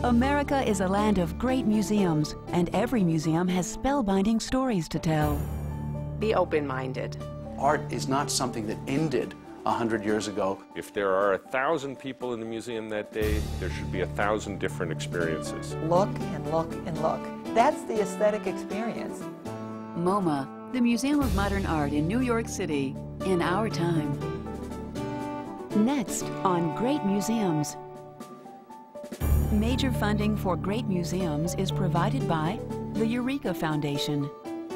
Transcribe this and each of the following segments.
America is a land of great museums, and every museum has spellbinding stories to tell. Be open-minded. Art is not something that ended 100 years ago. If there are 1,000 people in the museum that day, there should be 1,000 different experiences. Look and look and look. That's the aesthetic experience. MoMA, the Museum of Modern Art in New York City, in our time. Next on Great Museums. Major funding for great museums is provided by the Eureka Foundation,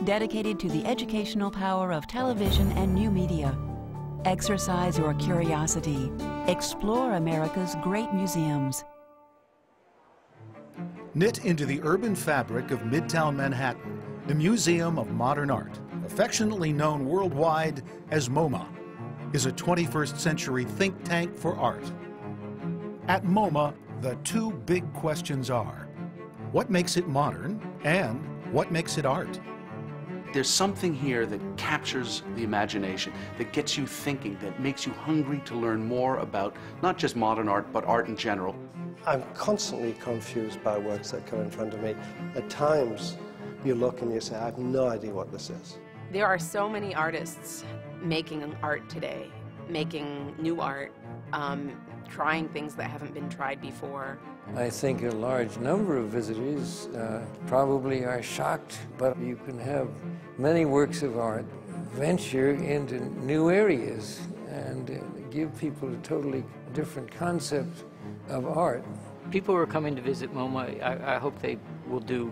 dedicated to the educational power of television and new media. Exercise your curiosity. Explore America's great museums. Knit into the urban fabric of Midtown Manhattan, the Museum of Modern Art, affectionately known worldwide as MoMA, is a 21st century think tank for art. At MoMA, the two big questions are, what makes it modern and what makes it art? There's something here that captures the imagination, that gets you thinking, that makes you hungry to learn more about not just modern art, but art in general. I'm constantly confused by works that come in front of me. At times, you look and you say, I have no idea what this is. There are so many artists making art today, making new art, trying things that haven't been tried before. I think a large number of visitors probably are shocked, but you can have many works of art venture into new areas and give people a totally different concept of art. People who are coming to visit MoMA, I hope they will do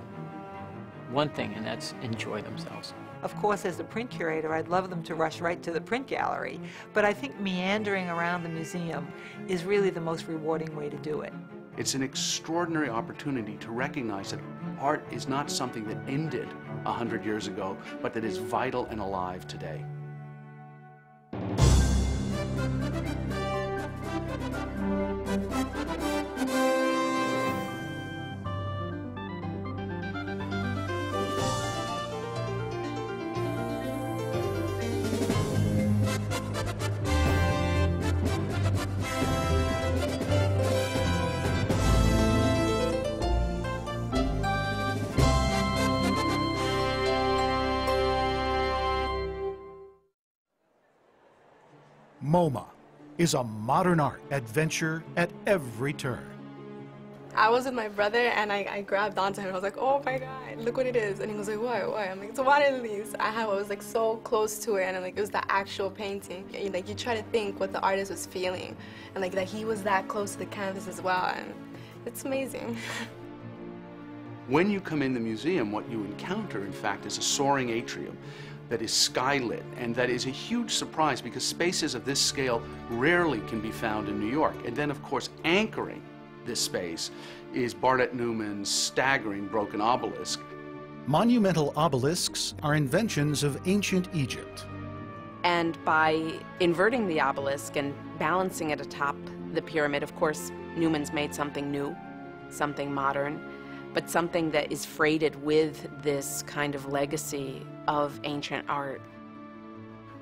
one thing, and that's enjoy themselves. Of course, as the print curator, I'd love them to rush right to the print gallery, but I think meandering around the museum is really the most rewarding way to do it. It's an extraordinary opportunity to recognize that art is not something that ended 100 years ago, but that is vital and alive today. MoMA is a modern art adventure at every turn. I was with my brother and I grabbed onto him and I was like, oh my God, look what it is. And he was like, why? I'm like, it's water lilies. I was like so close to it, and like it was the actual painting. Like you try to think what the artist was feeling, and like that he was that close to the canvas as well, and it's amazing. When you come in the museum, what you encounter, in fact, is a soaring atrium that is skylit, and that is a huge surprise because spaces of this scale rarely can be found in New York. And then, of course, anchoring this space is Barnett Newman's staggering broken obelisk. Monumental obelisks are inventions of ancient Egypt. And by inverting the obelisk and balancing it atop the pyramid, of course, Newman's made something new, something modern, but something that is freighted with this kind of legacy of ancient art.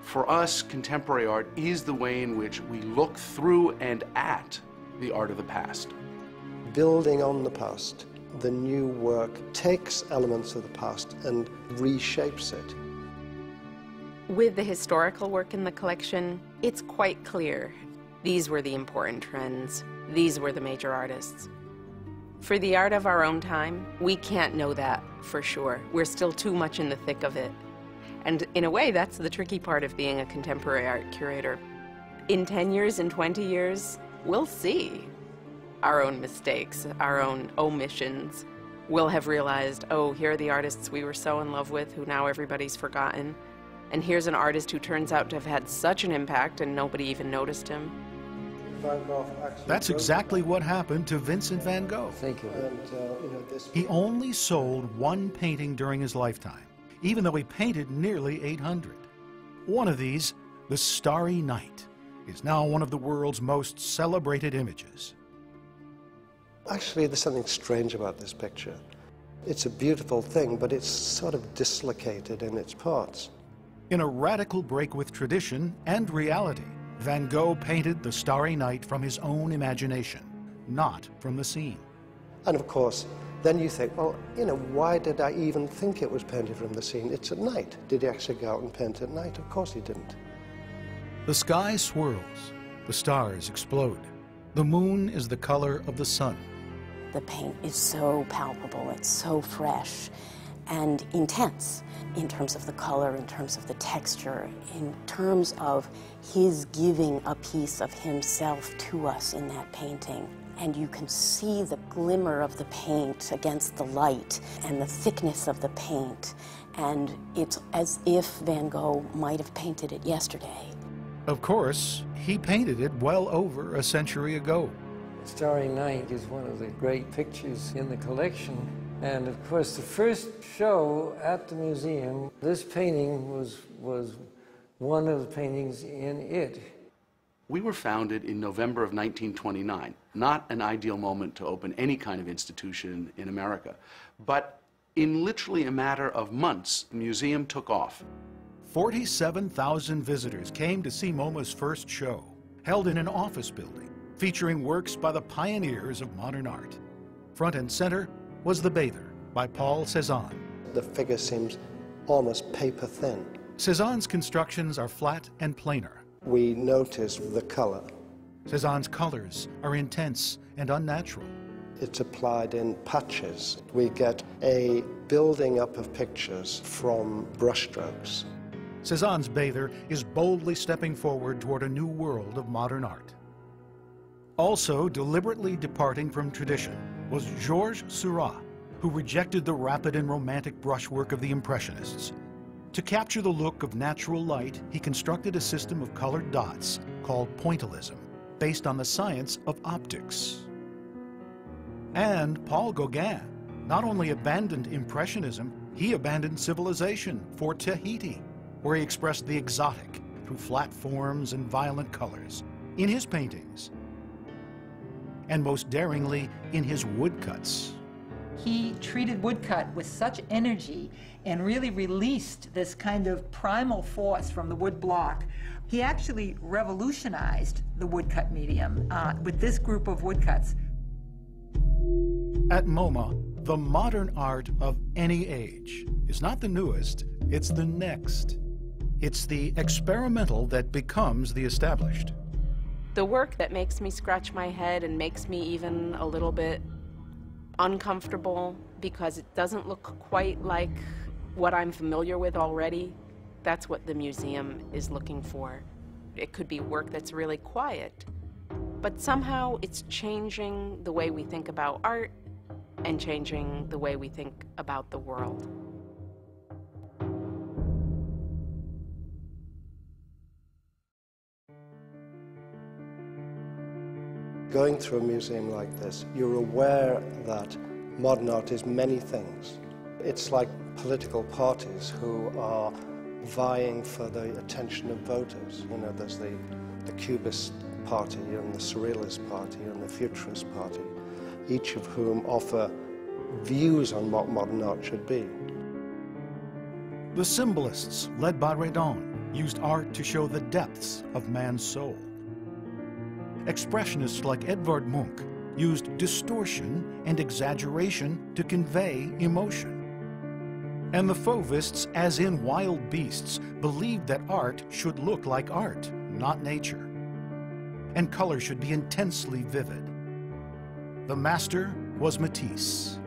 For us, contemporary art is the way in which we look through and at the art of the past. Building on the past, the new work takes elements of the past and reshapes it. With the historical work in the collection, it's quite clear these were the important trends. These were the major artists. For the art of our own time, we can't know that for sure. We're still too much in the thick of it. And in a way, that's the tricky part of being a contemporary art curator. In 10 years, in 20 years, we'll see our own mistakes, our own omissions. We'll have realized, oh, here are the artists we were so in love with who now everybody's forgotten. And here's an artist who turns out to have had such an impact and nobody even noticed him. That's exactly what happened to Vincent van Gogh. Think of it. He only sold one painting during his lifetime, even though he painted nearly 800. One of these, The Starry Night, is now one of the world's most celebrated images. Actually, there's something strange about this picture. It's a beautiful thing, but it's sort of dislocated in its parts. In a radical break with tradition and reality, Van Gogh painted The Starry Night from his own imagination, not from the scene. And of course, then you think, well, you know, why did I even think it was painted from the scene? It's at night. Did he actually go out and paint at night? Of course he didn't. The sky swirls, the stars explode. The moon is the color of the sun. The paint is so palpable, it's so fresh and intense in terms of the color, in terms of the texture, in terms of his giving a piece of himself to us in that painting. And you can see the glimmer of the paint against the light and the thickness of the paint. And it's as if Van Gogh might have painted it yesterday. Of course, he painted it well over a century ago. Starry Night is one of the great pictures in the collection. And of course, the first show at the museum, this painting was one of the paintings in it. We were founded in November of 1929, not an ideal moment to open any kind of institution in America. But in literally a matter of months, the museum took off. 47,000 visitors came to see MoMA's first show, held in an office building, featuring works by the pioneers of modern art. Front and center was The Bather by Paul Cézanne. The figure seems almost paper thin. Cézanne's constructions are flat and planar. We notice the color. Cézanne's colors are intense and unnatural. It's applied in patches. We get a building up of pictures from brushstrokes. Cézanne's Bather is boldly stepping forward toward a new world of modern art. Also deliberately departing from tradition was Georges Seurat, who rejected the rapid and romantic brushwork of the Impressionists. To capture the look of natural light, he constructed a system of colored dots called pointillism, based on the science of optics. And Paul Gauguin not only abandoned Impressionism, he abandoned civilization for Tahiti, where he expressed the exotic through flat forms and violent colors in his paintings, and most daringly in his woodcuts. He treated woodcut with such energy and really released this kind of primal force from the wood block. He actually revolutionized the woodcut medium with this group of woodcuts. At MoMA, the modern art of any age is not the newest, it's the next. It's the experimental that becomes the established. The work that makes me scratch my head and makes me even a little bit uncomfortable because it doesn't look quite like what I'm familiar with already, that's what the museum is looking for. It could be work that's really quiet, but somehow it's changing the way we think about art and changing the way we think about the world. Going through a museum like this, you're aware that modern art is many things. It's like political parties who are vying for the attention of voters. You know, there's the Cubist party and the Surrealist party and the Futurist party, each of whom offer views on what modern art should be. The symbolists, led by Redon, used art to show the depths of man's soul. Expressionists like Edvard Munch used distortion and exaggeration to convey emotion. And the Fauvists, as in Wild Beasts, believed that art should look like art, not nature. And color should be intensely vivid. The master was Matisse.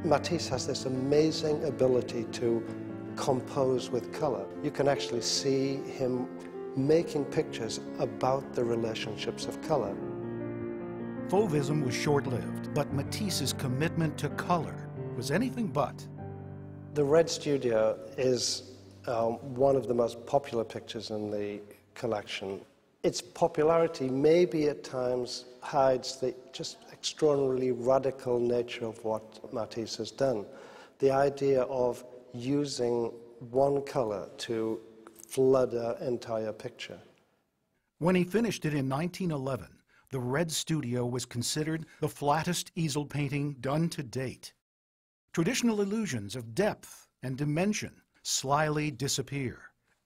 Matisse has this amazing ability to compose with color. You can actually see him making pictures about the relationships of color. Fauvism was short-lived, but Matisse's commitment to color was anything but. The Red Studio is one of the most popular pictures in the collection. Its popularity maybe at times hides the just extraordinarily radical nature of what Matisse has done. The idea of using one color to flood an entire picture. When he finished it in 1911, the Red Studio was considered the flattest easel painting done to date. Traditional illusions of depth and dimension slyly disappear.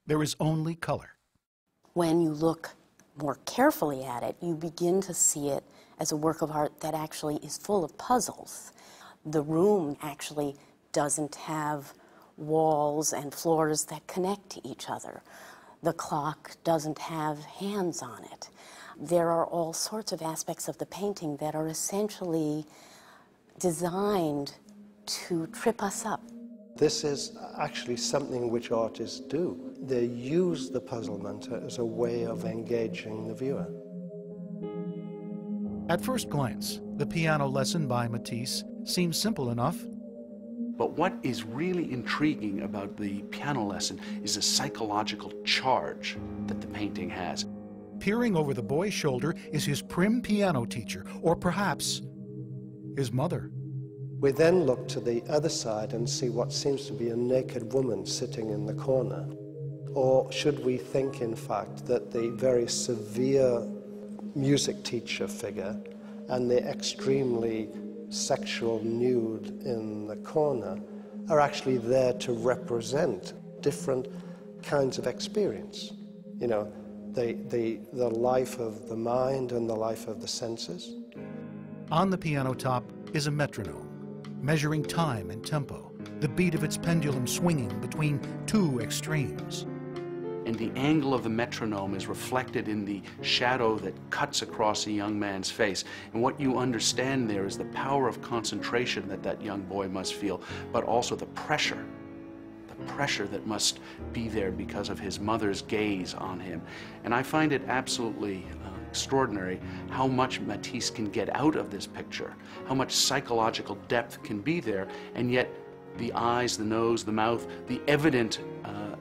There is only color. When you look more carefully at it, you begin to see it as a work of art that actually is full of puzzles. The room actually doesn't have walls and floors that connect to each other. The clock doesn't have hands on it. There are all sorts of aspects of the painting that are essentially designed to trip us up. This is actually something which artists do. They use the puzzlement as a way of engaging the viewer. At first glance, the piano lesson by Matisse seems simple enough. But what is really intriguing about the piano lesson is the psychological charge that the painting has. Peering over the boy's shoulder is his prim piano teacher, or perhaps his mother. We then look to the other side and see what seems to be a naked woman sitting in the corner. Or should we think, in fact, that the very severe music teacher figure and the extremely sexual nude in the corner are actually there to represent different kinds of experience? You know, the life of the mind and the life of the senses. On the piano top is a metronome, measuring time and tempo, the beat of its pendulum swinging between two extremes. And the angle of the metronome is reflected in the shadow that cuts across a young man's face. And what you understand there is the power of concentration that that young boy must feel, but also the pressure that must be there because of his mother's gaze on him. And I find it absolutely extraordinary how much Matisse can get out of this picture, how much psychological depth can be there, and yet the eyes, the nose, the mouth, the evident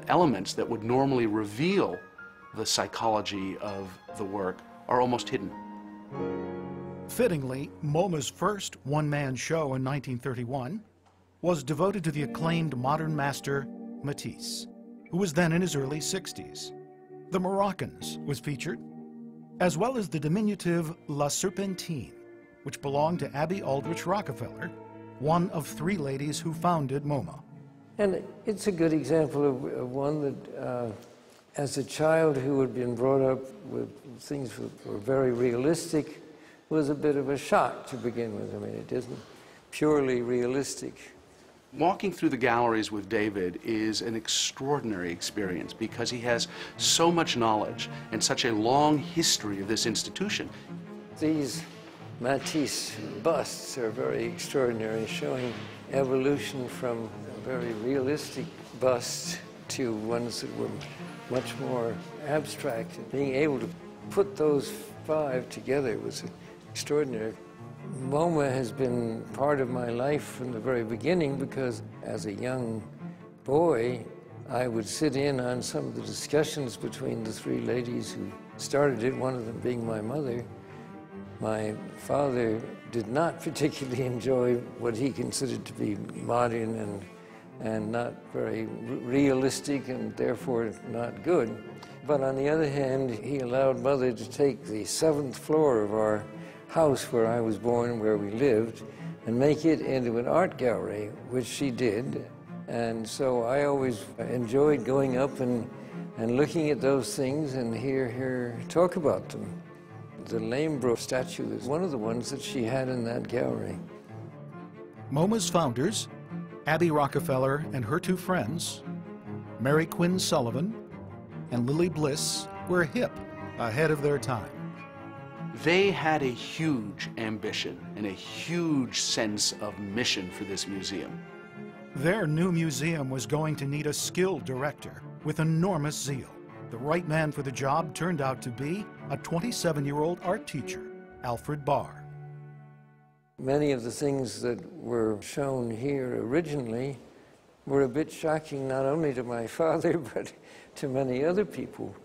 elements that would normally reveal the psychology of the work are almost hidden. Fittingly, MoMA's first one-man show in 1931 was devoted to the acclaimed modern master Matisse, who was then in his early 60s. The Moroccans was featured, as well as the diminutive La Serpentine, which belonged to Abby Aldrich Rockefeller, one of three ladies who founded MoMA. And it's a good example of one that, as a child who had been brought up with things that were very realistic, was a bit of a shock to begin with. I mean, it isn't purely realistic. Walking through the galleries with David is an extraordinary experience because he has so much knowledge and such a long history of this institution. These Matisse busts are very extraordinary, showing evolution from very realistic busts to ones that were much more abstract. Being able to put those five together was extraordinary. MoMA has been part of my life from the very beginning because as a young boy, I would sit in on some of the discussions between the three ladies who started it, one of them being my mother. My father did not particularly enjoy what he considered to be modern and not very realistic and therefore not good. But on the other hand, he allowed Mother to take the 7th floor of our house where I was born, where we lived, and make it into an art gallery, which she did. And so I always enjoyed going up and looking at those things and hear her talk about them. The Lambro statue is one of the ones that she had in that gallery. MoMA's founders, Abby Rockefeller and her two friends, Mary Quinn Sullivan and Lily Bliss, were hip, ahead of their time. They had a huge ambition and a huge sense of mission for this museum. Their new museum was going to need a skilled director with enormous zeal. The right man for the job turned out to be a 27-year-old art teacher, Alfred Barr. Many of the things that were shown here originally were a bit shocking, not only to my father, but to many other people.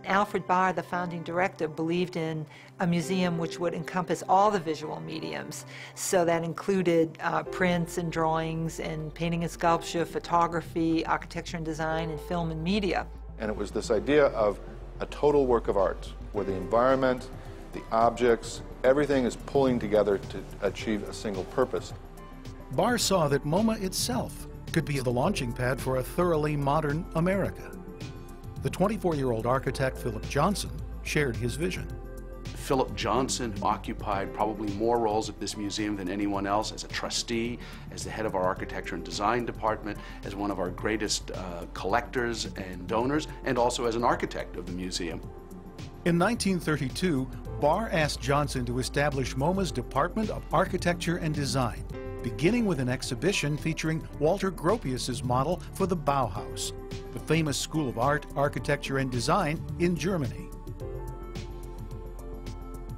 Alfred Barr, the founding director, believed in a museum which would encompass all the visual mediums. So that included prints and drawings and painting and sculpture, photography, architecture and design, and film and media. And it was this idea of a total work of art, where the environment, the objects, everything is pulling together to achieve a single purpose. Barr saw that MoMA itself could could be the launching pad for a thoroughly modern America. The 24-year-old architect Philip Johnson shared his vision. Philip Johnson occupied probably more roles at this museum than anyone else, as a trustee, as the head of our architecture and design department, as one of our greatest collectors and donors, and also as an architect of the museum. In 1932, Barr asked Johnson to establish MoMA's Department of Architecture and Design, beginning with an exhibition featuring Walter Gropius's model for the Bauhaus, the famous school of art, architecture, and design in Germany.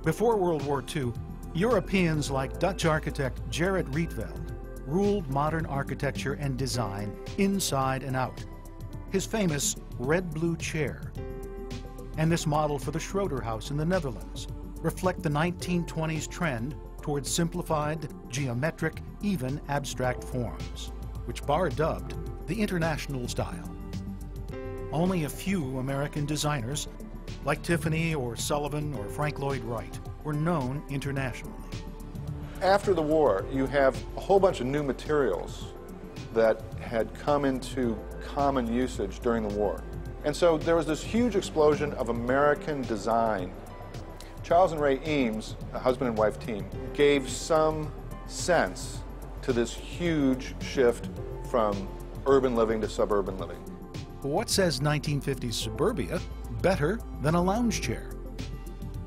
Before World War II, Europeans like Dutch architect Gerrit Rietveld ruled modern architecture and design inside and out. His famous red-blue chair and this model for the Schroeder House in the Netherlands reflect the 1920s trend towards simplified, geometric, even abstract forms, which Barr dubbed the international style. Only a few American designers, like Tiffany or Sullivan or Frank Lloyd Wright, were known internationally. After the war, you have a whole bunch of new materials that had come into common usage during the war. And so there was this huge explosion of American design. Charles and Ray Eames, a husband and wife team, gave some sense to this huge shift from urban living to suburban living. What says 1950s suburbia better than a lounge chair?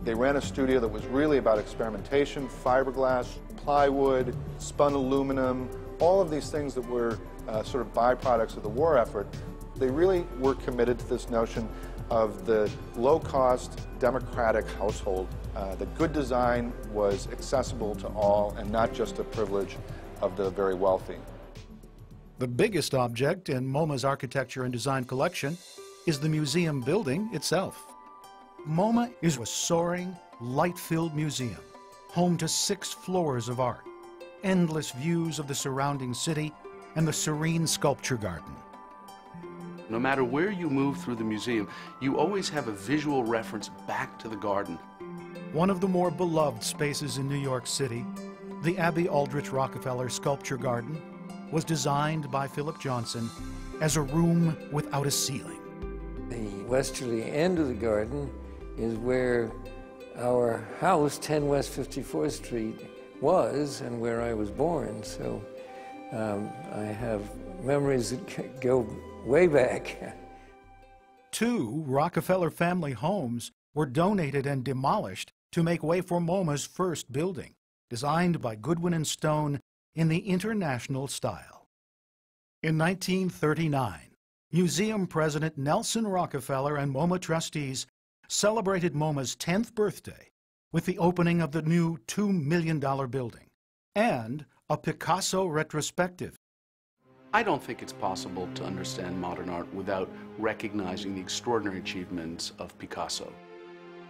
They ran a studio that was really about experimentation, fiberglass, plywood, spun aluminum, all of these things that were sort of byproducts of the war effort. They really were committed to this notion of the low-cost, democratic household. The good design was accessible to all and not just a privilege of the very wealthy. The biggest object in MoMA's architecture and design collection is the museum building itself. MoMA is a soaring, light-filled museum, home to 6 floors of art, endless views of the surrounding city, and the serene sculpture garden. No matter where you move through the museum, you always have a visual reference back to the garden. One of the more beloved spaces in New York City, the Abby Aldrich Rockefeller Sculpture Garden, was designed by Philip Johnson as a room without a ceiling. The westerly end of the garden is where our house, 10 West 54th Street, was and where I was born. So I have memories that go way back. 2 Rockefeller family homes were donated and demolished to make way for MoMA's first building, designed by Goodwin and Stone in the international style. In 1939, museum president Nelson Rockefeller and MoMA trustees celebrated MoMA's 10th birthday with the opening of the new $2 million building and a Picasso retrospective. I don't think it's possible to understand modern art without recognizing the extraordinary achievements of Picasso.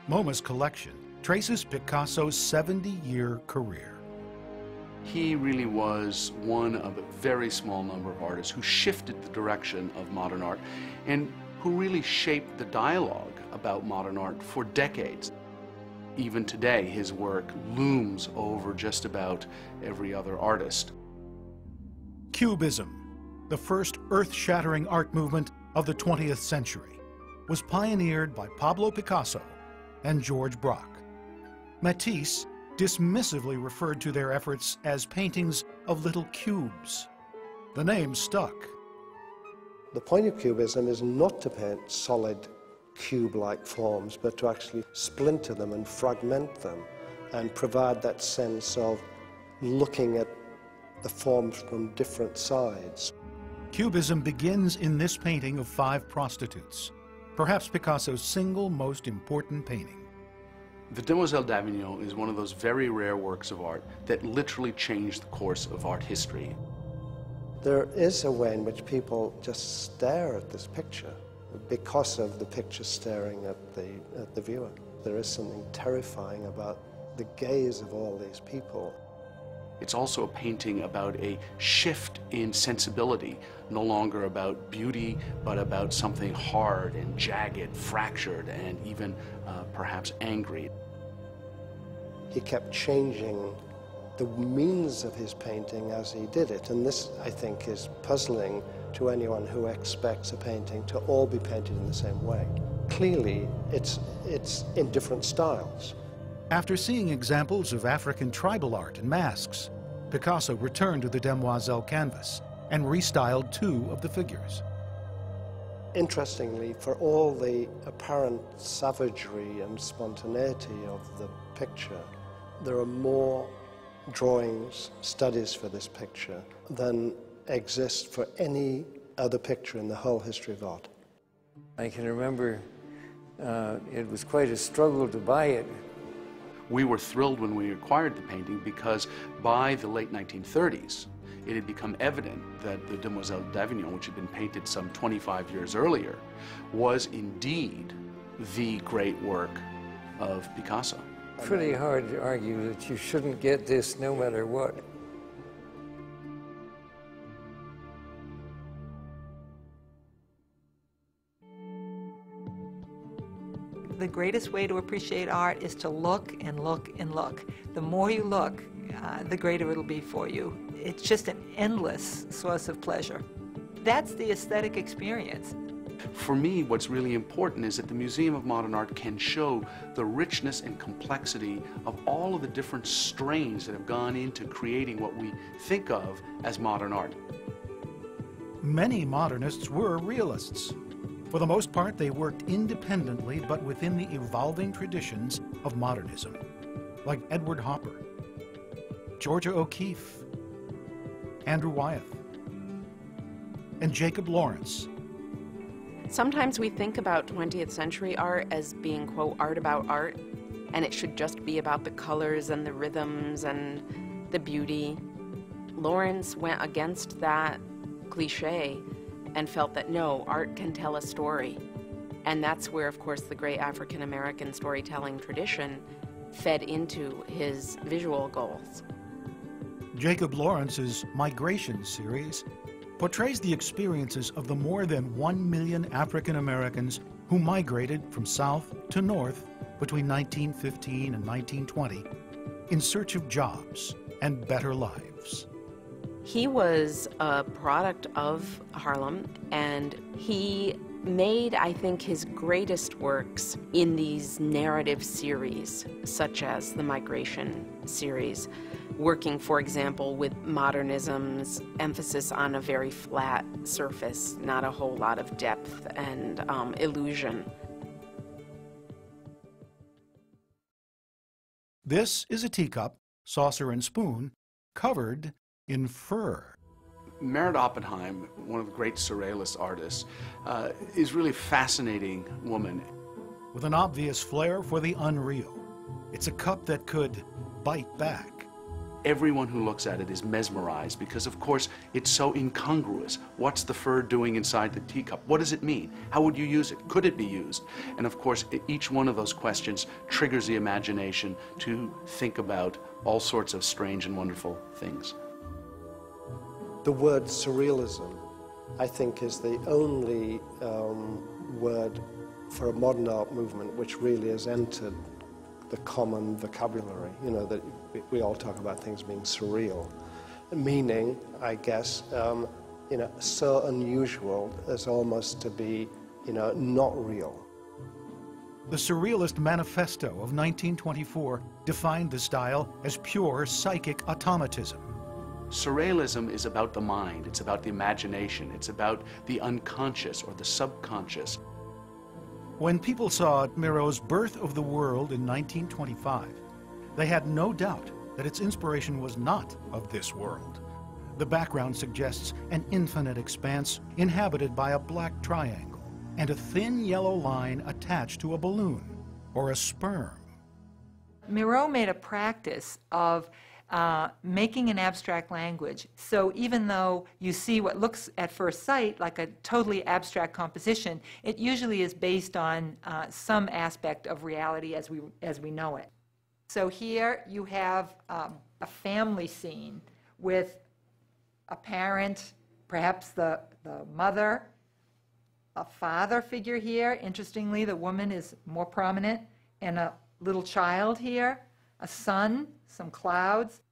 MoMA's collection traces Picasso's 70-year career. He really was one of a very small number of artists who shifted the direction of modern art and who really shaped the dialogue about modern art for decades. Even today, his work looms over just about every other artist. Cubism, the first earth-shattering art movement of the 20th century, was pioneered by Pablo Picasso and George Braque. Matisse dismissively referred to their efforts as paintings of little cubes. The name stuck. The point of Cubism is not to paint solid cube-like forms, but to actually splinter them and fragment them and provide that sense of looking at the forms from different sides. Cubism begins in this painting of 5 prostitutes, perhaps Picasso's single most important painting. The Demoiselle d'Avignon is one of those very rare works of art that literally changed the course of art history. There is a way in which people just stare at this picture because of the picture staring at the viewer. There is something terrifying about the gaze of all these people. It's also a painting about a shift in sensibility, no longer about beauty, but about something hard and jagged, fractured, and even perhaps angry. He kept changing the means of his painting as he did it. And this, I think, is puzzling to anyone who expects a painting to all be painted in the same way. Clearly, it's in different styles. After seeing examples of African tribal art and masks, Picasso returned to the Demoiselle canvas and restyled 2 of the figures. Interestingly, for all the apparent savagery and spontaneity of the picture, there are more drawings, studies for this picture than exist for any other picture in the whole history of art. I can remember it was quite a struggle to buy it. We were thrilled when we acquired the painting because by the late 1930s, it had become evident that the Demoiselle d'Avignon, which had been painted some 25 years earlier, was indeed the great work of Picasso. Pretty hard to argue that you shouldn't get this no matter what. The greatest way to appreciate art is to look and look and look. The more you look, the greater it'll be for you. It's just an endless source of pleasure. That's the aesthetic experience. For me, what's really important is that the Museum of Modern Art can show the richness and complexity of all of the different strains that have gone into creating what we think of as modern art. Many modernists were realists. For the most part, they worked independently but within the evolving traditions of modernism, like Edward Hopper, Georgia O'Keeffe, Andrew Wyeth, and Jacob Lawrence. Sometimes we think about 20th century art as being, quote, art about art, and it should just be about the colors and the rhythms and the beauty. Lawrence went against that cliche and felt that no, art can tell a story. And that's where, of course, the great African-American storytelling tradition fed into his visual goals. Jacob Lawrence's Migration series portrays the experiences of the more than 1 million African Americans who migrated from south to north between 1915 and 1920 in search of jobs and better lives. He was a product of Harlem, and he made, I think, his greatest works in these narrative series, such as the Migration series, working, for example, with modernism's emphasis on a very flat surface, not a whole lot of depth and illusion. This is a teacup, saucer, and spoon covered in fur. Merritt Oppenheim, one of the great surrealist artists, is really a fascinating woman. With an obvious flair for the unreal, it's a cup that could bite back. Everyone who looks at it is mesmerized because, of course, it's so incongruous. What's the fur doing inside the teacup? What does it mean? How would you use it? Could it be used? And, of course, each one of those questions triggers the imagination to think about all sorts of strange and wonderful things. The word surrealism, I think, is the only word for a modern art movement which really has entered the common vocabulary. You know, that we all talk about things being surreal, meaning, I guess, you know, so unusual as almost to be, you know, not real. The Surrealist Manifesto of 1924 defined the style as pure psychic automatism. Surrealism is about the mind, it's about the imagination, it's about the unconscious or the subconscious. When people saw Miraut's Birth of the World in 1925, they had no doubt that its inspiration was not of this world. The background suggests an infinite expanse inhabited by a black triangle and a thin yellow line attached to a balloon or a sperm. Miraut made a practice of making an abstract language. So even though you see what looks at first sight like a totally abstract composition, it usually is based on some aspect of reality as we know it. So here you have a family scene with a parent, perhaps the mother, a father figure here. Interestingly, the woman is more prominent, and a little child here, a sun, some clouds.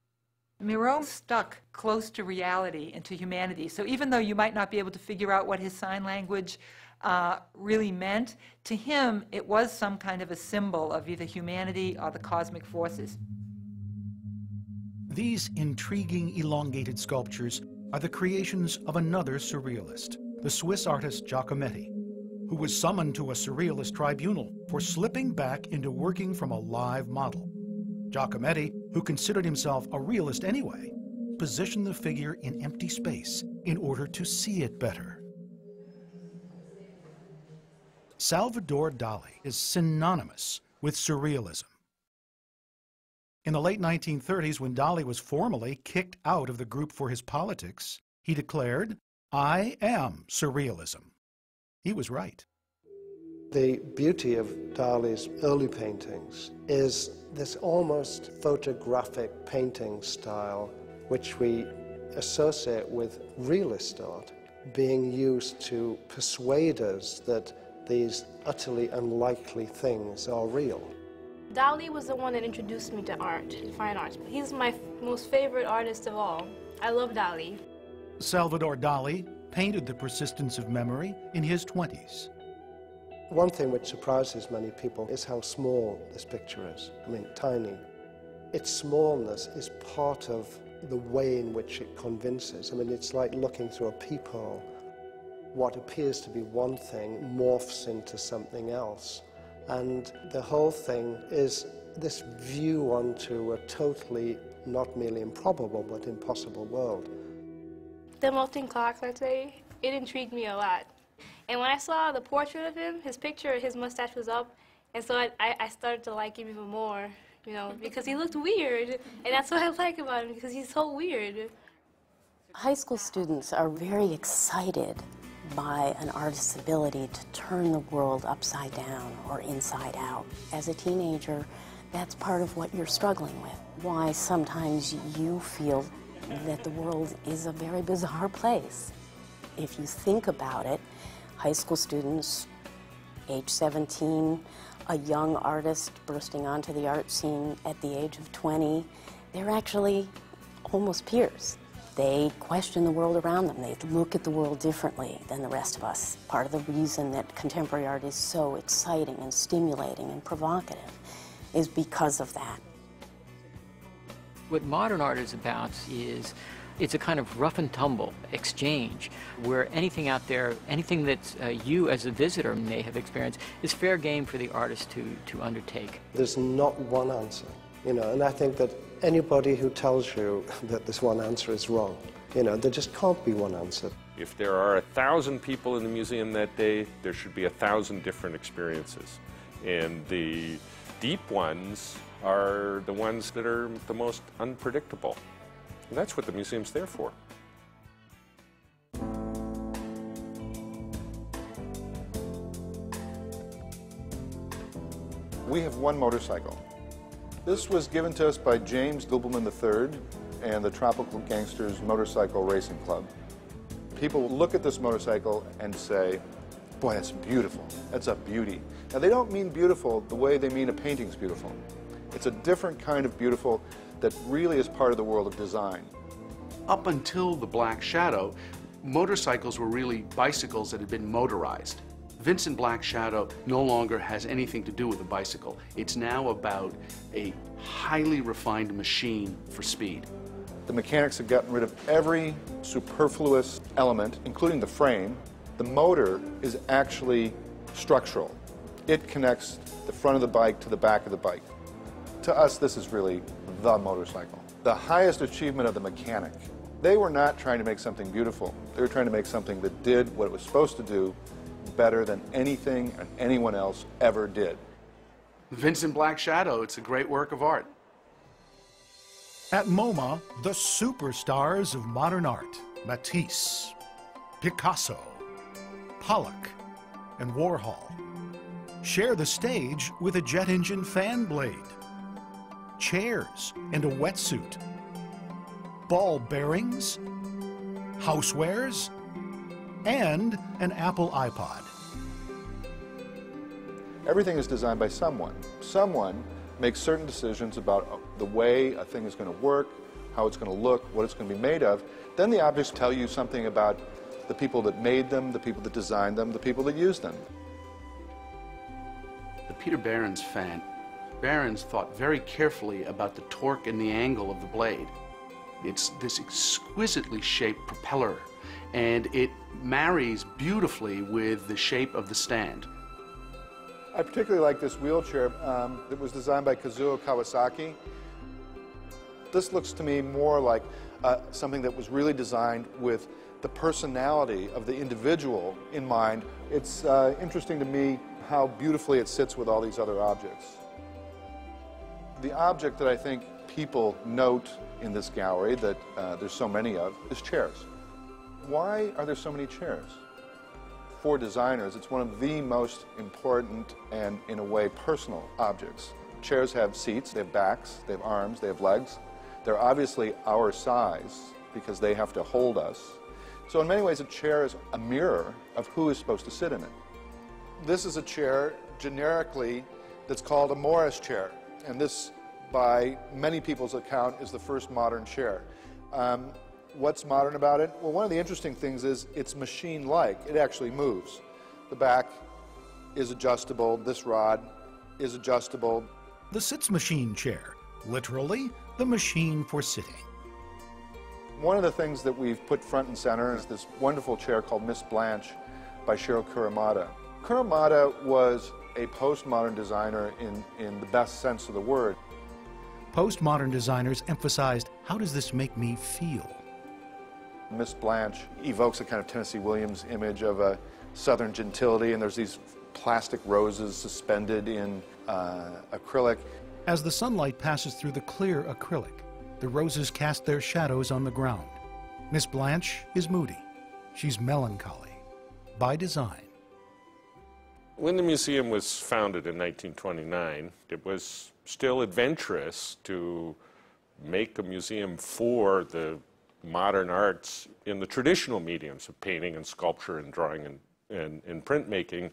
Miro stuck close to reality and to humanity. So even though you might not be able to figure out what his sign language really meant, to him it was some kind of a symbol of either humanity or the cosmic forces. These intriguing elongated sculptures are the creations of another surrealist, the Swiss artist Giacometti, who was summoned to a surrealist tribunal for slipping back into working from a live model. Giacometti, who considered himself a realist anyway, positioned the figure in empty space in order to see it better. Salvador Dali is synonymous with surrealism. In the late 1930s, when Dali was formally kicked out of the group for his politics, he declared, "I am surrealism." He was right. The beauty of Dali's early paintings is this almost photographic painting style which we associate with realist art, being used to persuade us that these utterly unlikely things are real. Dali was the one that introduced me to art, fine art. He's my most favorite artist of all. I love Dali. Salvador Dali painted the persistence of memory in his 20s. One thing which surprises many people is how small this picture is. I mean, tiny. Its smallness is part of the way in which it convinces. I mean, it's like looking through a peephole. What appears to be one thing morphs into something else. And the whole thing is this view onto a totally, not merely improbable, but impossible world. The melting clocks, I'd say, it intrigued me a lot. And when I saw the portrait of him, his picture, his mustache was up, and so I started to like him even more, you know, because he looked weird, and that's what I like about him, because he's so weird. High school students are very excited by an artist's ability to turn the world upside down or inside out. As a teenager, that's part of what you're struggling with. Why sometimes you feel that the world is a very bizarre place. If you think about it, high school students, age 17, a young artist bursting onto the art scene at the age of 20, they're actually almost peers. They question the world around them. They look at the world differently than the rest of us. Part of the reason that contemporary art is so exciting and stimulating and provocative is because of that. What modern art is about is it's a kind of rough and tumble exchange where anything out there, anything that you as a visitor may have experienced is fair game for the artist to undertake. There's not one answer, you know, and I think that anybody who tells you that this one answer is wrong, you know, there just can't be one answer. If there are 1,000 people in the museum that day, there should be 1,000 different experiences. And the deep ones are the ones that are the most unpredictable. And that's what the museum's there for. We have one motorcycle. This was given to us by James Gilbelman III and the Tropical Gangsters Motorcycle Racing Club. People look at this motorcycle and say, boy, that's beautiful. That's a beauty. Now, they don't mean beautiful the way they mean a painting's beautiful. It's a different kind of beautiful that really is part of the world of design. Up until the Black Shadow, motorcycles were really bicycles that had been motorized. Vincent Black Shadow no longer has anything to do with a bicycle. It's now about a highly refined machine for speed. The mechanics have gotten rid of every superfluous element, including the frame. The motor is actually structural. It connects the front of the bike to the back of the bike. To us, this is really the motorcycle. The highest achievement of the mechanic. They were not trying to make something beautiful. They were trying to make something that did what it was supposed to do better than anything and anyone else ever did. Vincent Black Shadow, it's a great work of art. At MoMA, the superstars of modern art, Matisse, Picasso, Pollock, and Warhol, share the stage with a jet engine fan blade, chairs and a wetsuit, ball bearings, housewares, and an Apple iPod. Everything is designed by someone. Someone makes certain decisions about the way a thing is going to work, how it's going to look, what it's going to be made of. Then the objects tell you something about the people that made them, the people that designed them, the people that used them. The Peter Behrens fan, Behrens thought very carefully about the torque and the angle of the blade. It's this exquisitely shaped propeller, and it marries beautifully with the shape of the stand. I particularly like this wheelchair that was designed by Kazuo Kawasaki. This looks to me more like something that was really designed with the personality of the individual in mind. It's interesting to me how beautifully it sits with all these other objects. The object that I think people note in this gallery that there's so many of is chairs. Why are there so many chairs? For designers, it's one of the most important and, in a way, personal objects. Chairs have seats, they have backs, they have arms, they have legs. They're obviously our size because they have to hold us. So in many ways, a chair is a mirror of who is supposed to sit in it. This is a chair, generically, that's called a Morris chair. And this, by many people's account, is the first modern chair. What's modern about it? Well, one of the interesting things is it's machine-like. It actually moves. The back is adjustable. This rod is adjustable. The Sitz Machine chair, literally the machine for sitting. One of the things that we've put front and center is this wonderful chair called Miss Blanche by Shiro Kuramada. Kuramada was a postmodern designer in the best sense of the word. Postmodern designers emphasized, how does this make me feel? Miss Blanche evokes a kind of Tennessee Williams image of a southern gentility, and there's these plastic roses suspended in acrylic. As the sunlight passes through the clear acrylic, the roses cast their shadows on the ground. Miss Blanche is moody. She's melancholy, by design. When the museum was founded in 1929, it was still adventurous to make a museum for the modern arts in the traditional mediums of painting and sculpture and drawing and printmaking.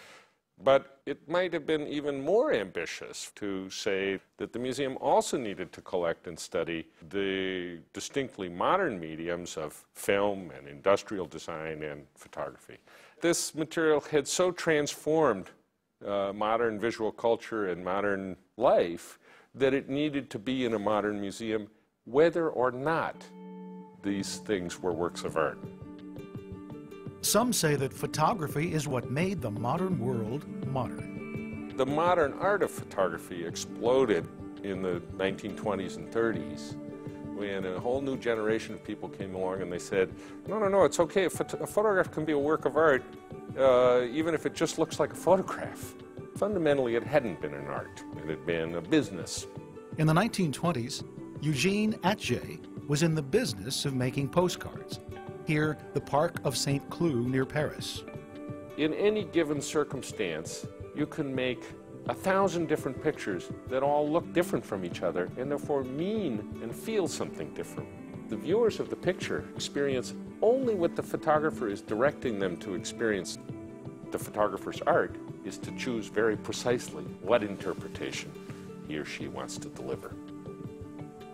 But it might have been even more ambitious to say that the museum also needed to collect and study the distinctly modern mediums of film and industrial design and photography. This material had so transformed modern visual culture and modern life that it needed to be in a modern museum whether or not these things were works of art. Some say that photography is what made the modern world modern. The modern art of photography exploded in the 1920s and 30s when a whole new generation of people came along and they said, no, it's okay, a photograph can be a work of art even if it just looks like a photograph. Fundamentally, it hadn't been an art, it had been a business. In the 1920s, Eugene Atget was in the business of making postcards. Here, the Park of St. Cloud near Paris. In any given circumstance, you can make 1,000 different pictures that all look different from each other and therefore mean and feel something different. The viewers of the picture experience only what the photographer is directing them to experience. The photographer's art is to choose very precisely what interpretation he or she wants to deliver.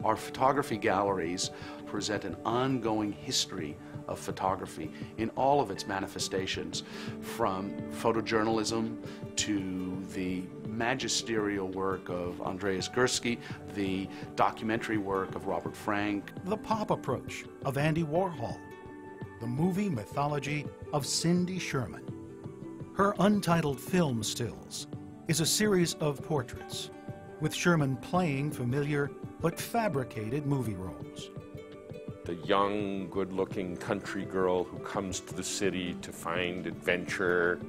Our photography galleries present an ongoing history of photography in all of its manifestations, from photojournalism to the magisterial work of Andreas Gursky, the documentary work of Robert Frank, the pop approach of Andy Warhol, the movie mythology of Cindy Sherman. Her untitled film stills is a series of portraits, with Sherman playing familiar but fabricated movie roles. The young, good-looking country girl who comes to the city to find adventure,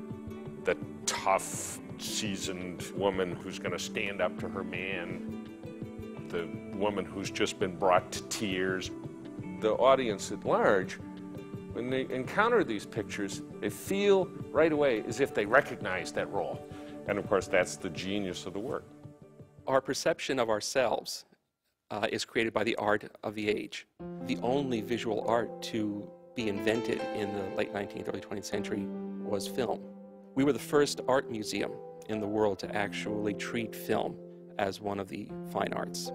the tough, seasoned woman who's going to stand up to her man, the woman who's just been brought to tears. The audience at large, when they encounter these pictures, they feel right away as if they recognize that role. And of course, that's the genius of the work. Our perception of ourselves is created by the art of the age. The only visual art to be invented in the late 19th, early 20th century was film. We were the first art museum in the world to actually treat film as one of the fine arts.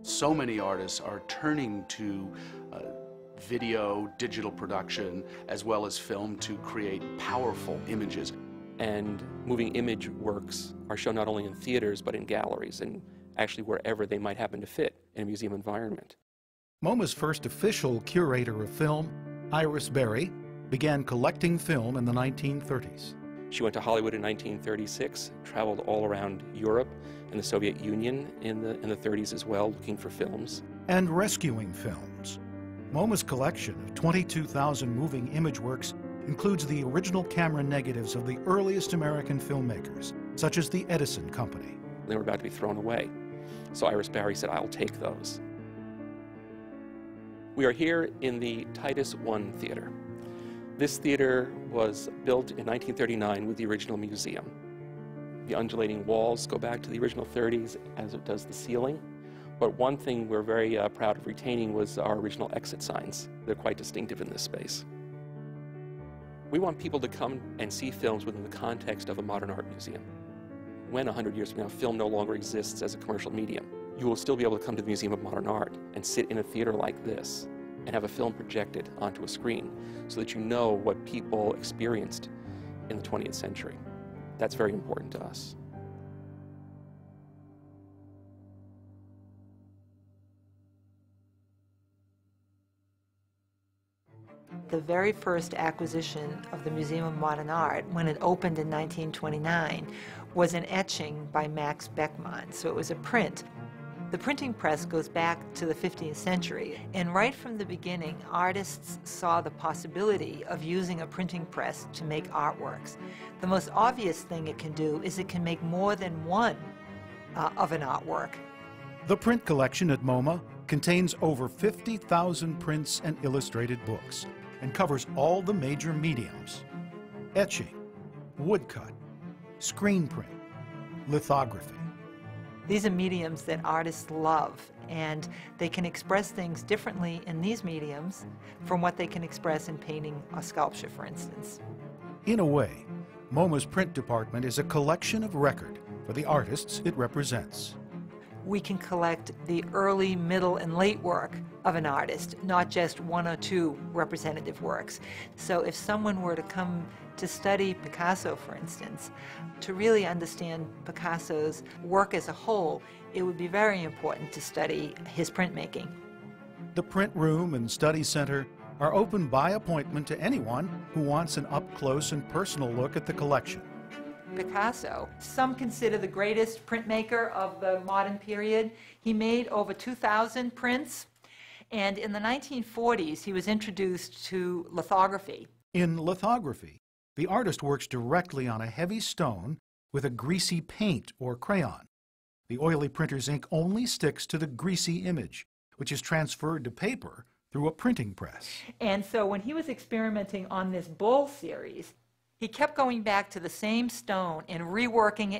So many artists are turning to video, digital production, as well as film to create powerful images. And moving image works are shown not only in theaters, but in galleries, and actually wherever they might happen to fit in a museum environment. MoMA's first official curator of film, Iris Berry, began collecting film in the 1930s. She went to Hollywood in 1936, traveled all around Europe and the Soviet Union in the 30s as well, looking for films. And rescuing films. MoMA's collection of 22,000 moving image works includes the original camera negatives of the earliest American filmmakers, such as the Edison Company. They were about to be thrown away. So Iris Berry said, "I'll take those." We are here in the Titus I Theater. This theater was built in 1939 with the original museum. The undulating walls go back to the original 30s, as it does the ceiling. But one thing we're very proud of retaining was our original exit signs. They're quite distinctive in this space. We want people to come and see films within the context of a modern art museum. When 100 years from now, film no longer exists as a commercial medium, you will still be able to come to the Museum of Modern Art and sit in a theater like this and have a film projected onto a screen so that you know what people experienced in the 20th century. That's very important to us. The very first acquisition of the Museum of Modern Art, when it opened in 1929, was an etching by Max Beckmann, so it was a print. The printing press goes back to the 15th century, and right from the beginning, artists saw the possibility of using a printing press to make artworks. The most obvious thing it can do is it can make more than one of an artwork. The print collection at MoMA contains over 50,000 prints and illustrated books, and covers all the major mediums: etching, woodcut, screen print, lithography. These are mediums that artists love, and they can express things differently in these mediums from what they can express in painting or sculpture, for instance. In a way, MoMA's print department is a collection of record for the artists it represents. We can collect the early, middle, and late work of an artist, not just one or two representative works. So if someone were to come to study Picasso, for instance, to really understand Picasso's work as a whole, it would be very important to study his printmaking. The print room and study center are open by appointment to anyone who wants an up-close and personal look at the collection. Picasso, some consider the greatest printmaker of the modern period. He made over 2,000 prints, and in the 1940s he was introduced to lithography. In lithography, the artist works directly on a heavy stone with a greasy paint or crayon. The oily printer's ink only sticks to the greasy image, which is transferred to paper through a printing press. And so when he was experimenting on this Bull series, he kept going back to the same stone and reworking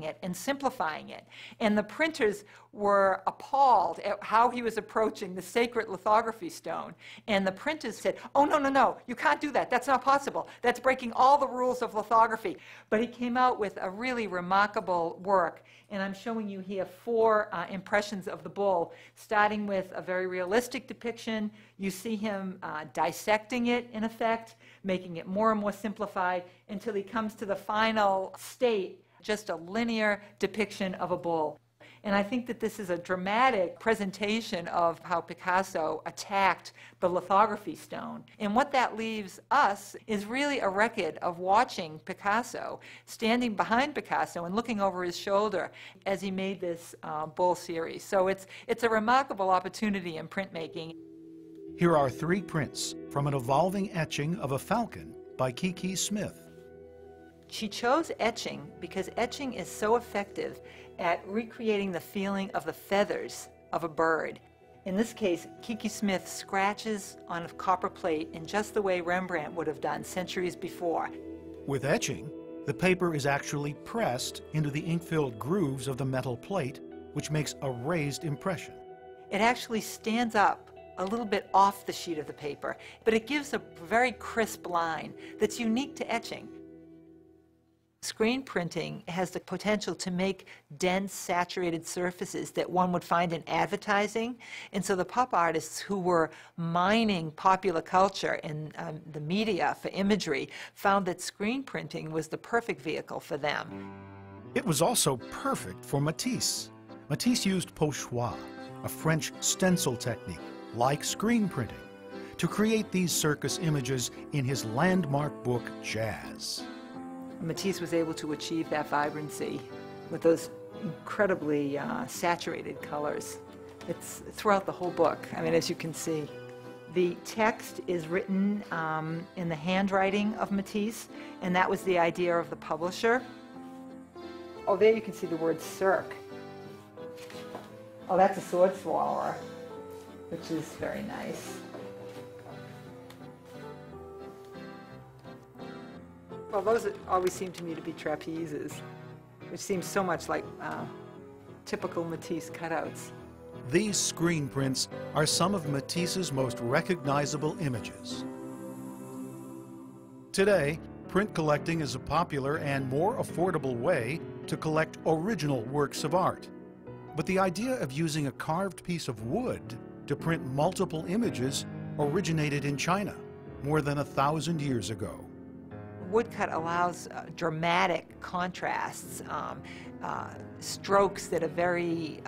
it and simplifying it. And the printers were appalled at how he was approaching the sacred lithography stone. And the printers said, "Oh, no, no, no, you can't do that. That's not possible. That's breaking all the rules of lithography." But he came out with a really remarkable work. And I'm showing you here 4 impressions of the bull, starting with a very realistic depiction. You see him dissecting it, in effect, making it more and more simplified until he comes to the final state, just a linear depiction of a bull. And I think that this is a dramatic presentation of how Picasso attacked the lithography stone. And what that leaves us is really a record of watching Picasso, standing behind Picasso and looking over his shoulder as he made this bull series. So it's a remarkable opportunity in printmaking. Here are 3 prints from an evolving etching of a falcon by Kiki Smith. She chose etching because etching is so effective at recreating the feeling of the feathers of a bird. In this case, Kiki Smith scratches on a copper plate in just the way Rembrandt would have done centuries before. With etching, the paper is actually pressed into the ink-filled grooves of the metal plate, which makes a raised impression. It actually stands up a little bit off the sheet of the paper, but it gives a very crisp line that's unique to etching. Screen printing has the potential to make dense, saturated surfaces that one would find in advertising. And so the pop artists who were mining popular culture and the media for imagery found that screen printing was the perfect vehicle for them. It was also perfect for Matisse. Matisse used pochoir, a French stencil technique, like screen printing, to create these circus images in his landmark book, Jazz. Matisse was able to achieve that vibrancy with those incredibly saturated colors. It's throughout the whole book, I mean, as you can see. The text is written in the handwriting of Matisse, and that was the idea of the publisher. Oh, there you can see the word cirque. Oh, that's a sword swallower, which is very nice. Well, those always seem to me to be trapezes, which seems so much like typical Matisse cutouts. These screen prints are some of Matisse's most recognizable images. Today, print collecting is a popular and more affordable way to collect original works of art. But the idea of using a carved piece of wood to print multiple images originated in China more than 1,000 years ago. Woodcut allows dramatic contrasts, strokes that are very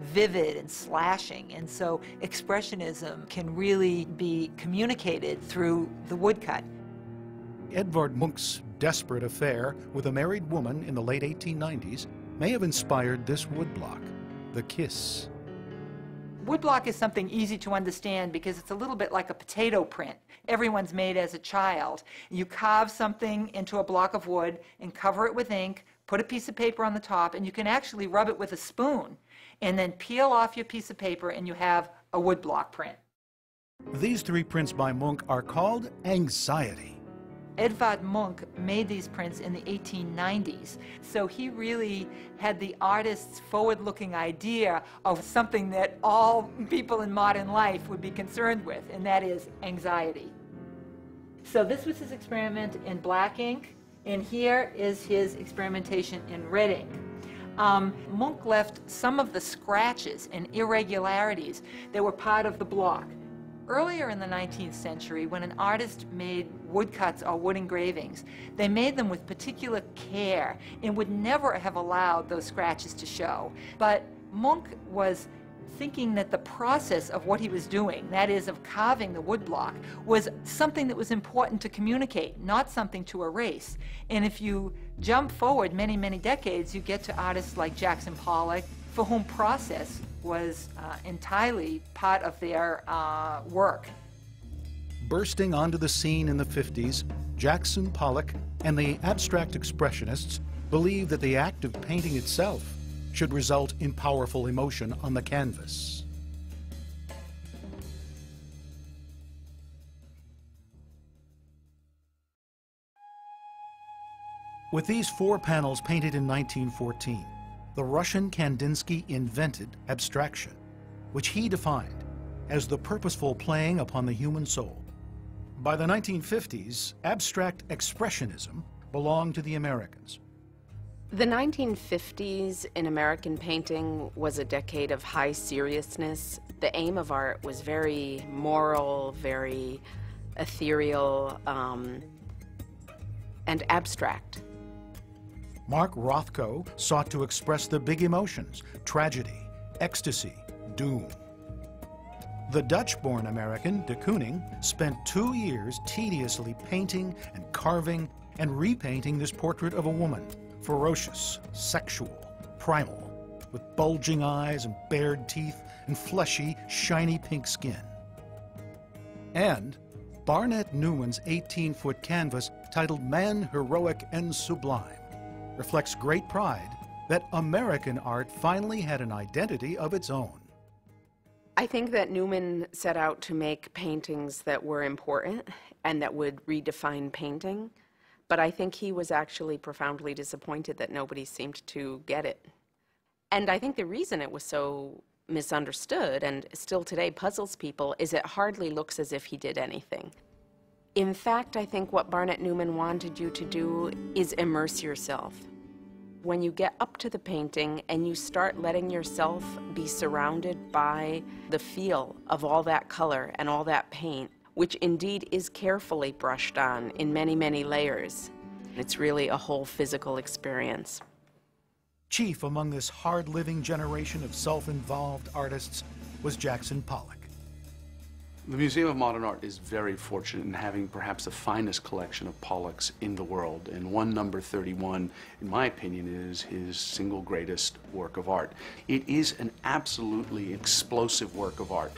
vivid and slashing, and so expressionism can really be communicated through the woodcut. Edvard Munch's desperate affair with a married woman in the late 1890s may have inspired this woodblock, The Kiss. Woodblock is something easy to understand because it's a little bit like a potato print. Everyone's made as a child. You carve something into a block of wood and cover it with ink, put a piece of paper on the top, and you can actually rub it with a spoon and then peel off your piece of paper and you have a woodblock print. These three prints by Munch are called Anxiety. Edvard Munch made these prints in the 1890s, so he really had the artist's forward-looking idea of something that all people in modern life would be concerned with, and that is anxiety. So this was his experiment in black ink, and here is his experimentation in red ink. Munch left some of the scratches and irregularities that were part of the block. Earlier in the 19th century, when an artist made woodcuts or wood engravings, they made them with particular care and would never have allowed those scratches to show. But Munch was thinking that the process of what he was doing, that is of carving the woodblock, was something that was important to communicate, not something to erase. And if you jump forward many, many decades, you get to artists like Jackson Pollock, for whom process was entirely part of their work. Bursting onto the scene in the 50s, Jackson Pollock and the abstract expressionists believed that the act of painting itself should result in powerful emotion on the canvas. With these 4 panels painted in 1914, the Russian Kandinsky invented abstraction, which he defined as the purposeful playing upon the human soul. By the 1950s, abstract expressionism belonged to the Americans. The 1950s in American painting was a decade of high seriousness. The aim of art was very moral, very ethereal, and abstract. Mark Rothko sought to express the big emotions, tragedy, ecstasy, doom. The Dutch-born American, de Kooning, spent 2 years tediously painting and carving and repainting this portrait of a woman, ferocious, sexual, primal, with bulging eyes and bared teeth and fleshy, shiny pink skin. And Barnett Newman's 18-foot canvas titled Man, Heroic and Sublime reflects great pride that American art finally had an identity of its own. I think that Newman set out to make paintings that were important and that would redefine painting, but I think he was actually profoundly disappointed that nobody seemed to get it. And I think the reason it was so misunderstood and still today puzzles people is it hardly looks as if he did anything. In fact, I think what Barnett Newman wanted you to do is immerse yourself. When you get up to the painting and you start letting yourself be surrounded by the feel of all that color and all that paint, which indeed is carefully brushed on in many, many layers, it's really a whole physical experience. Chief among this hard-living generation of self-involved artists was Jackson Pollock. The Museum of Modern Art is very fortunate in having perhaps the finest collection of Pollocks in the world, and one number 31, in my opinion, is his single greatest work of art. It is an absolutely explosive work of art.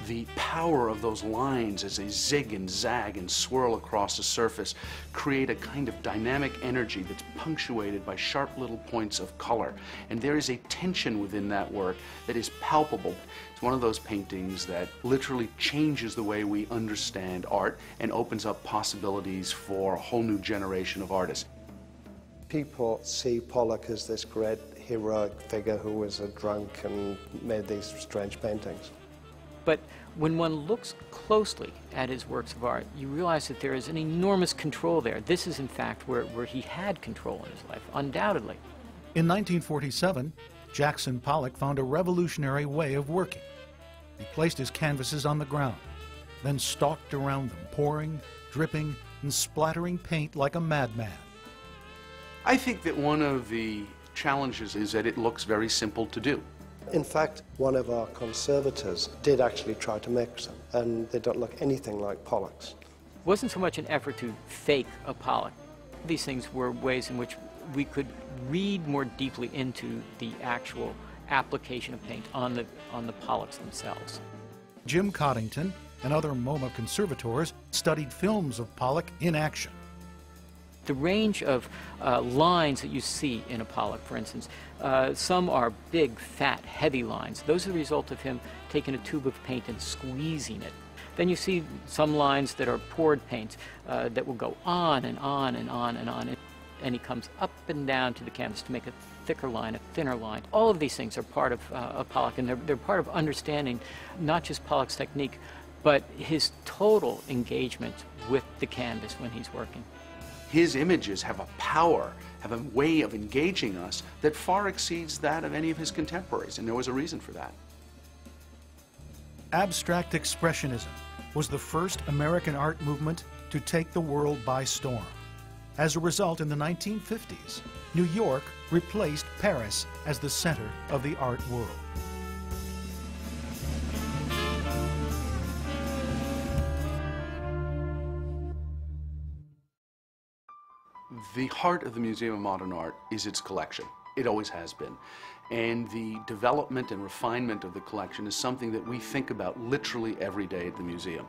The power of those lines as they zig and zag and swirl across the surface create a kind of dynamic energy that's punctuated by sharp little points of color, and there is a tension within that work that is palpable. It's one of those paintings that literally changes the way we understand art and opens up possibilities for a whole new generation of artists. People see Pollock as this great heroic figure who was a drunk and made these strange paintings. But when one looks closely at his works of art, you realize that there is an enormous control there. This is, in fact, where he had control in his life, undoubtedly. In 1947, Jackson Pollock found a revolutionary way of working. He placed his canvases on the ground, then stalked around them, pouring, dripping, and splattering paint like a madman. I think that one of the challenges is that it looks very simple to do. In fact, one of our conservators did actually try to make some, and they don't look anything like Pollock's. It wasn't so much an effort to fake a Pollock. These things were ways in which we could read more deeply into the actual application of paint on the Pollocks themselves. Jim Coddington and other MoMA conservators studied films of Pollock in action. The range of lines that you see in a Pollock, for instance, some are big, fat, heavy lines. Those are the result of him taking a tube of paint and squeezing it. Then you see some lines that are poured paint that will go on and on and on and on. And he comes up and down to the canvas to make a thicker line, a thinner line. All of these things are part of Pollock, and they're part of understanding not just Pollock's technique, but his total engagement with the canvas when he's working. His images have a power, have a way of engaging us that far exceeds that of any of his contemporaries, and there was a reason for that. Abstract Expressionism was the first American art movement to take the world by storm. As a result, in the 1950s, New York replaced Paris as the center of the art world. The heart of the Museum of Modern Art is its collection. It always has been. And the development and refinement of the collection is something that we think about literally every day at the museum.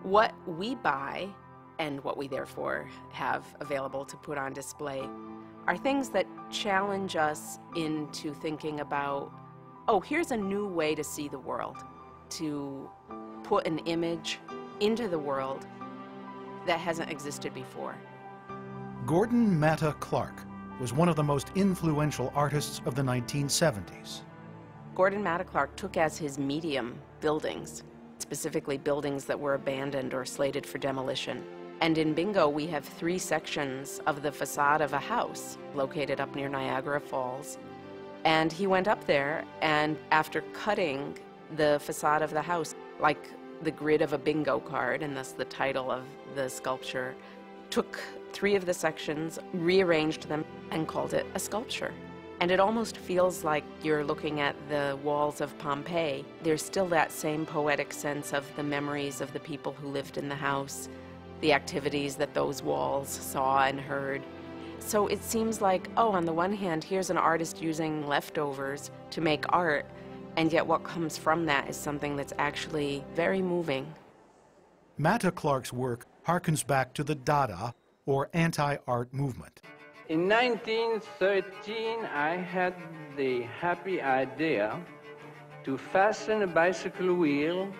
What we buy, and what we therefore have available to put on display, are things that challenge us into thinking about, oh, here's a new way to see the world, to put an image into the world that hasn't existed before. Gordon Matta Clark was one of the most influential artists of the 1970s. Gordon Matta Clark took as his medium buildings, specifically buildings that were abandoned or slated for demolition. And in Bingo, we have 3 sections of the facade of a house located up near Niagara Falls. And he went up there, and after cutting the facade of the house, like the grid of a bingo card, and thus the title of the sculpture, took 3 of the sections, rearranged them, and called it a sculpture. And it almost feels like you're looking at the walls of Pompeii. There's still that same poetic sense of the memories of the people who lived in the house, the activities that those walls saw and heard. So it seems like, oh, on the one hand, here's an artist using leftovers to make art, and yet what comes from that is something that's actually very moving. Matta Clark's work harkens back to the Dada, or anti-art movement. In 1913, I had the happy idea to fasten a bicycle wheel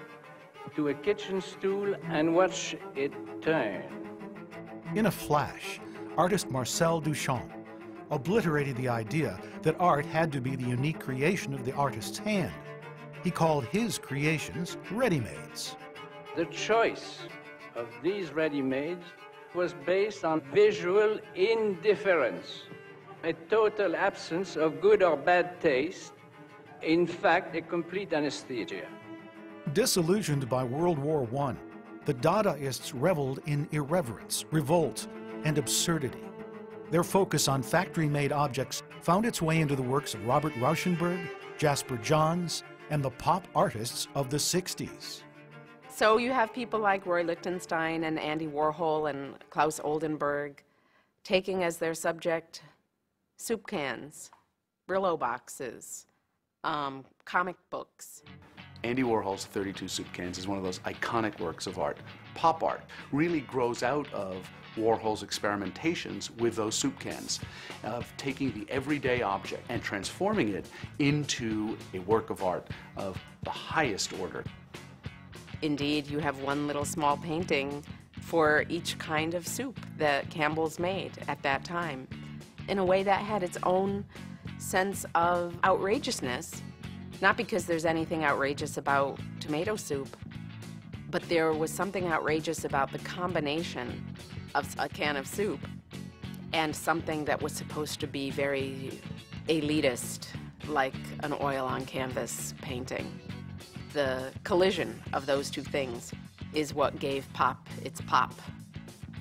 to a kitchen stool and watch it turn. In a flash, artist Marcel Duchamp obliterated the idea that art had to be the unique creation of the artist's hand. He called his creations ready-mades. The choice of these ready-mades was based on visual indifference, a total absence of good or bad taste, in fact, a complete anesthesia. Disillusioned by World War I, the Dadaists reveled in irreverence, revolt, and absurdity. Their focus on factory-made objects found its way into the works of Robert Rauschenberg, Jasper Johns, and the pop artists of the 60s. So you have people like Roy Lichtenstein and Andy Warhol and Klaus Oldenburg taking as their subject soup cans, Brillo boxes, comic books. Andy Warhol's 32 Soup Cans is one of those iconic works of art. Pop art really grows out of Warhol's experimentations with those soup cans, of taking the everyday object and transforming it into a work of art of the highest order. Indeed, you have one little small painting for each kind of soup that Campbell's made at that time, in a way that had its own sense of outrageousness. Not because there's anything outrageous about tomato soup, but there was something outrageous about the combination of a can of soup and something that was supposed to be very elitist, like an oil on canvas painting. The collision of those two things is what gave pop its pop.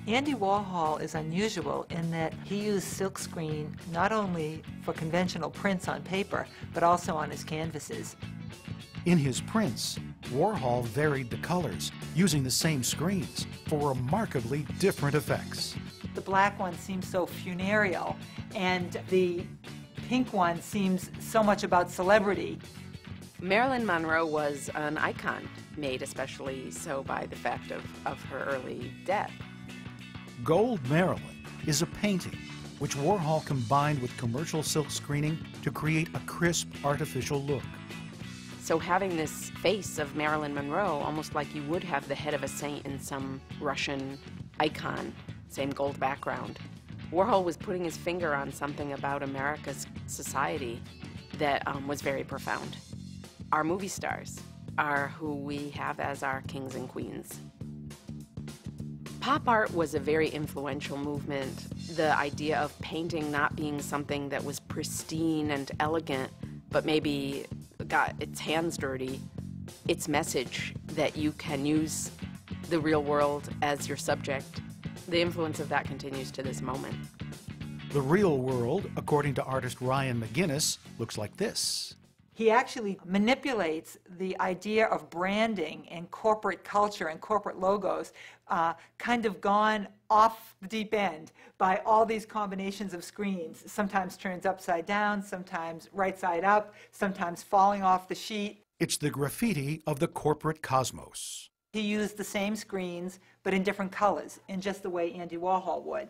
Andy Warhol is unusual in that he used silkscreen not only for conventional prints on paper, but also on his canvases. In his prints, Warhol varied the colors, using the same screens for remarkably different effects. The black one seems so funereal, and the pink one seems so much about celebrity. Marilyn Monroe was an icon, made especially so by the fact of her early death. Gold Marilyn is a painting which Warhol combined with commercial silk screening to create a crisp, artificial look. So having this face of Marilyn Monroe, almost like you would have the head of a saint in some Russian icon, same gold background. Warhol was putting his finger on something about America's society that was very profound. Our movie stars are who we have as our kings and queens. Pop art was a very influential movement. The idea of painting not being something that was pristine and elegant, but maybe got its hands dirty, its message that you can use the real world as your subject. The influence of that continues to this moment. The real world, according to artist Ryan McGinnis, looks like this. He actually manipulates the idea of branding and corporate culture and corporate logos, kind of gone off the deep end by all these combinations of screens. Sometimes turns upside down, sometimes right side up, sometimes falling off the sheet. It's the graffiti of the corporate cosmos. He used the same screens, but in different colors, in just the way Andy Warhol would.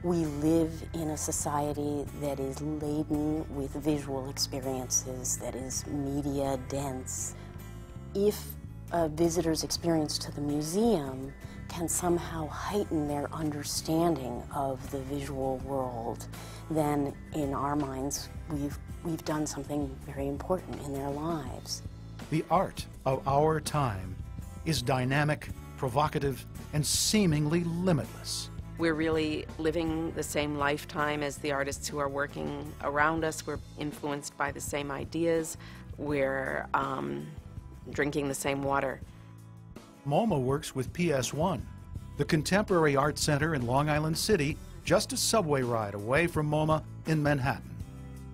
We live in a society that is laden with visual experiences, that is media dense. If a visitor's experience to the museum can somehow heighten their understanding of the visual world, then in our minds, we've done something very important in their lives. The art of our time is dynamic, provocative, and seemingly limitless. We're really living the same lifetime as the artists who are working around us. We're influenced by the same ideas. We're drinking the same water. MoMA works with PS1, the Contemporary Art Center in Long Island City, just a subway ride away from MoMA in Manhattan.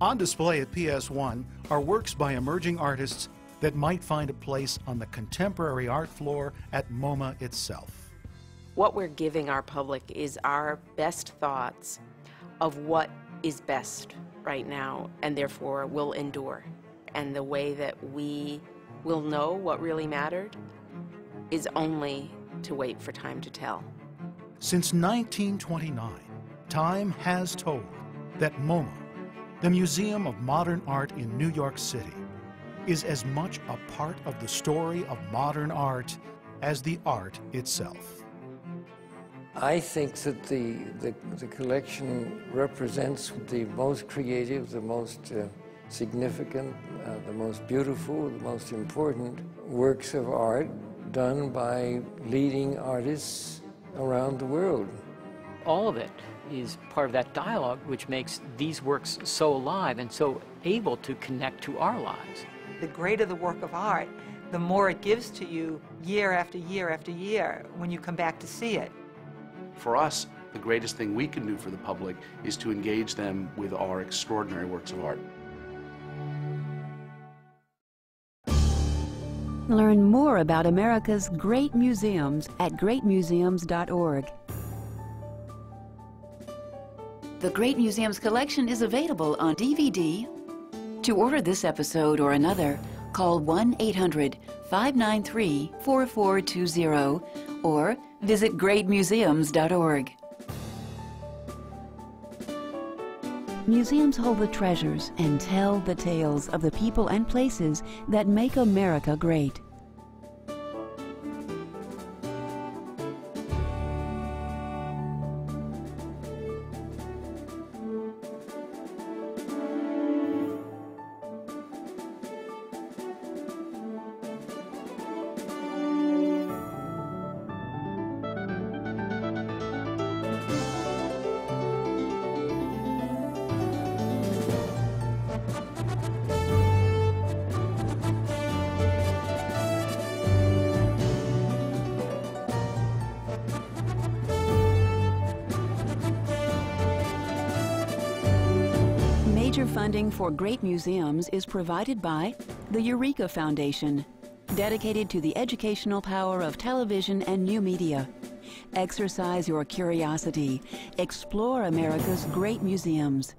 On display at PS1 are works by emerging artists that might find a place on the contemporary art floor at MoMA itself. What we're giving our public is our best thoughts of what is best right now, and therefore will endure. And the way that we will know what really mattered is only to wait for time to tell. Since 1929, time has told that MoMA, the Museum of Modern Art in New York City, is as much a part of the story of modern art as the art itself. I think that the collection represents the most creative, the most significant, the most beautiful, the most important works of art done by leading artists around the world. All of it is part of that dialogue which makes these works so alive and so able to connect to our lives. The greater the work of art, the more it gives to you year after year after year when you come back to see it. For us, the greatest thing we can do for the public is to engage them with our extraordinary works of art. Learn more about America's great museums at greatmuseums.org. The Great Museums collection is available on DVD. To order this episode or another, call 1-800-593-4420 or visit greatmuseums.org. Museums hold the treasures and tell the tales of the people and places that make America great. Major funding for great museums is provided by the Eureka Foundation, dedicated to the educational power of television and new media. Exercise your curiosity. Explore America's great museums.